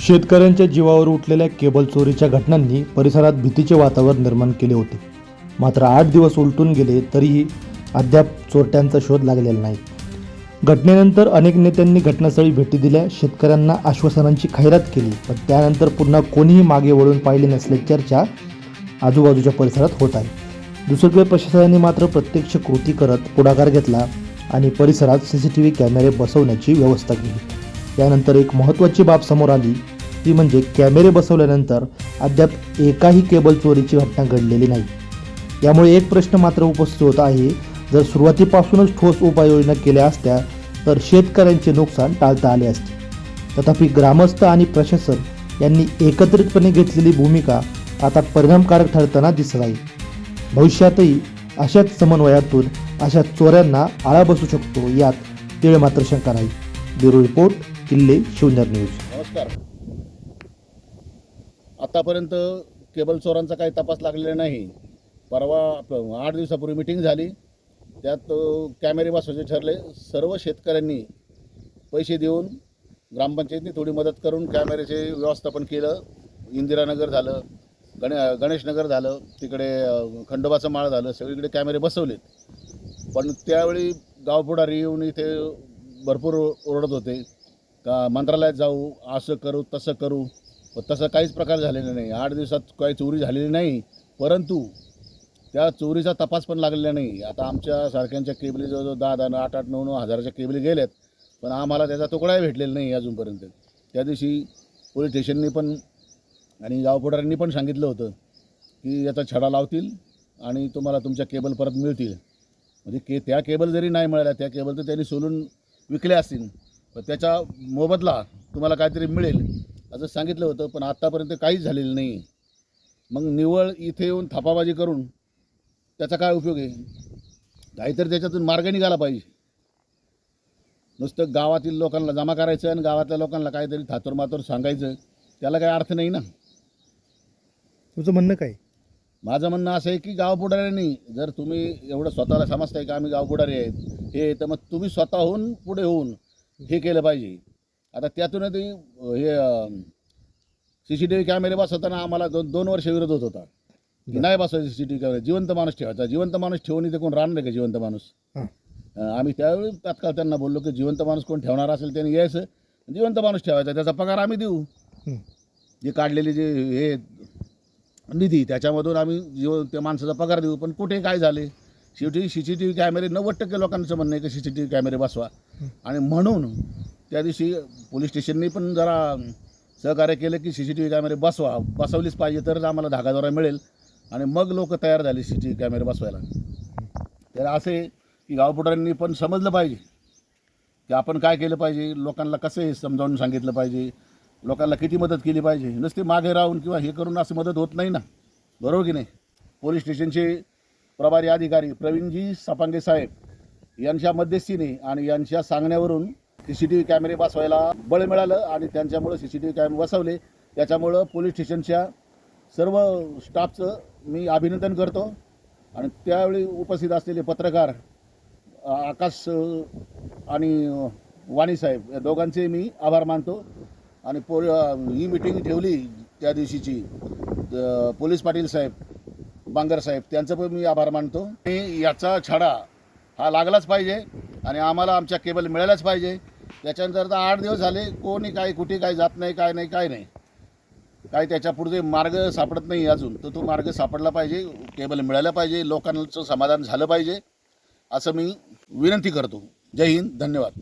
शेतकऱ्यांच्या जीवावर उठलेल्या केबल चोरीच्या घटनांनी परिसरात भीतीचे वातावरण निर्माण केले होते. मात्र 8 दिवस उलटून गेले तरीही अद्याप चोरट्यांचा शोध लागलेला नाही. घटनेनंतर अनेक नेत्यांनी घटनास्थळी भेटी दिल्या, शेतकऱ्यांना आश्वासनांची खैरात केली, पण त्यानंतर पुन्हा कोणीही मागे वळून पाहिले नसल्याची चर्चा आजूबाजूच्या परिसरात होत आहे. दुसरीकडे प्रशासनाने मात्र प्रत्यक्ष कृती करत पुढाकार घेतला आणि परिसरात CCTV कॅमेरे बसवण्याची व्यवस्था केली. यानंतर एक महत्त्वाची बाब समोर आली, ती म्हणजे कॅमेरे बसवल्यानंतर अद्याप एकाही केबल चोरीची घटना घडलेली नाही. यामुळे एक प्रश्न मात्र उपस्थित होत आहे, जर सुरुवातीपासूनच ठोस उपाययोजना केल्या असत्या तर शेतकऱ्यांचे नुकसान टाळता आले असते. तथापि ग्रामस्थ आणि प्रशासन यांनी एकत्रितपणे घेतलेली भूमिका आता परिणामकारक ठरताना दिसत आहे. भविष्यातही अशाच समन्वयातून अशा चोऱ्यांना आळा बसू शकतो, यात तीळ मात्र शंका नाही. ब्युरो रिपोर्ट, किल्ले, शिवनेर न्यूज. नमस्कार. आतापर्यंत केबल चोरांचा काही तपास लागलेला नाही. परवा 8 दिवसापूर्वी मीटिंग झाली, त्यात कॅमेरे बसवायचे ठरले. सर्व शेतकऱ्यांनी पैसे देऊन ग्रामपंचायतीने थोडी मदत करून कॅमेऱ्याचे व्यवस्थापन केलं. इंदिरानगर झालं, गणेशनगर झालं, तिकडे खंडोबाचं माळ झालं, सगळीकडे कॅमेरे बसवलेत. पण त्यावेळी गावपुढारी येऊन इथे भरपूर ओरडत होते का मंत्रालयात जाऊ, असं करू तसं करू, पण तसं काहीच प्रकार झालेला नाही. 8 दिवसात काही चोरी झालेली नाही, परंतु त्या चोरीचा तपास पण लागलेला नाही. आता आमच्या सारख्यांच्या केबली जवळजवळ 10,000, 8,000, 9,000, 9,000च्या केबली गेल्यात, पण आम्हाला त्याचा तुकडाही भेटलेला नाही अजूनपर्यंत. त्या दिवशी पोलीस स्टेशननी पण आणि गावपुढाऱ्यांनी पण सांगितलं होतं की याचा छडा लावतील आणि तुम्हाला तुमच्या केबल परत मिळतील. म्हणजे त्या केबल जरी नाही मिळाल्या, त्या केबल तर त्यांनी सोलून विकल्या असतील, पण त्याचा मोबदला तुम्हाला काहीतरी मिळेल असं सांगितलं होतं. पण आत्तापर्यंत काहीच झालेलं नाही. मग निव्वळ इथे येऊन थापाबाजी करून त्याचा काय उपयोग आहे? काहीतरी त्याच्यातून मार्ग निघाला पाहिजे. नुसतं गावातील लोकांना जमा करायचं आणि गावातल्या लोकांना काहीतरी थातोरमातोर सांगायचं, त्याला काही अर्थ नाही ना. तुझं म्हणणं काय? माझं म्हणणं असं आहे की गावपुढाऱ्यांनी, जर तुम्ही एवढं स्वतःला समजताय का आम्ही गावपुढारी आहेत हे, तर मग तुम्ही स्वतःहून पुढे होऊन हे केलं पाहिजे. आता त्यातून ते हे CCTV कॅमेरे बसवताना आम्हाला 2 वर्ष विरोध होत होता की नाही बसवायचं CCTV कॅमेरे, जिवंत माणूस ठेवायचा. जिवंत माणूस ठेवून इथे कोण राहणार आहे का जिवंत माणूस? आम्ही त्यावेळी तात्काळ त्यांना बोललो की जिवंत माणूस कोण ठेवणार असेल त्यांनी यायचं, जिवंत माणूस ठेवायचा, त्याचा पगार आम्ही देऊ. जे काढलेले जे हे निधी त्याच्यामधून आम्ही त्या माणसाचा पगार देऊ. पण कुठे काय झाले, शेवटी CCTV कॅमेरे 90% लोकांचं म्हणणं आहे की CCTV कॅमेरे बसवा. आणि म्हणून त्या दिवशी पोलीस स्टेशननी पण जरा सहकार्य केलं की CCTV कॅमेरे बसवलीच पाहिजे, तरच आम्हाला धागादोरा मिळेल. आणि मग लोक तयार झाले CCTV कॅमेरे बसवायला. तर असे की गावपुढाऱ्यांनी पण समजलं पाहिजे की आपण काय केलं पाहिजे, लोकांना कसं समजावून सांगितलं पाहिजे, लोकांना किती मदत केली पाहिजे. नुसते मागे राहून किंवा हे करून असं मदत होत नाही ना, बरोबर की नाही? पोलीस स्टेशनचे प्रभारी अधिकारी प्रवीणजी सपांगे साहेब यांच्या मध्यस्थीने आणि यांच्या सांगण्यावरून CCTV कॅमेरे बसवायला बळ मिळालं आणि त्यांच्यामुळं CCTV कॅमेरे बसवले. त्याच्यामुळं पोलीस स्टेशनच्या सर्व स्टाफचं मी अभिनंदन करतो. आणि त्यावेळी उपस्थित असलेले पत्रकार आकाश आणि वाणी साहेब या दोघांचे मी आभार मानतो. आणि ही मीटिंग ठेवली त्या दिवशीची पोलीस पाटील साहेब, बांगर साहेब, त्यांचं पण मी आभार मानतो. याचा छडा हा लागलाच पाहिजे आणि आम्हाला आमच्या केबल मिळायलाच पाहिजे. त्याच्यानंतर तर 8 दिवस झाले, कोणी काय कुठे काय जात नाही, काय नाही, काय नाही, काय त्याच्या पुढे मार्ग सापडत नाही अजून. तर तो मार्ग सापडला पाहिजे, केबल मिळायला पाहिजे, लोकांचं समाधान झालं पाहिजे, असं मी विनंती करतो. जय हिंद, धन्यवाद.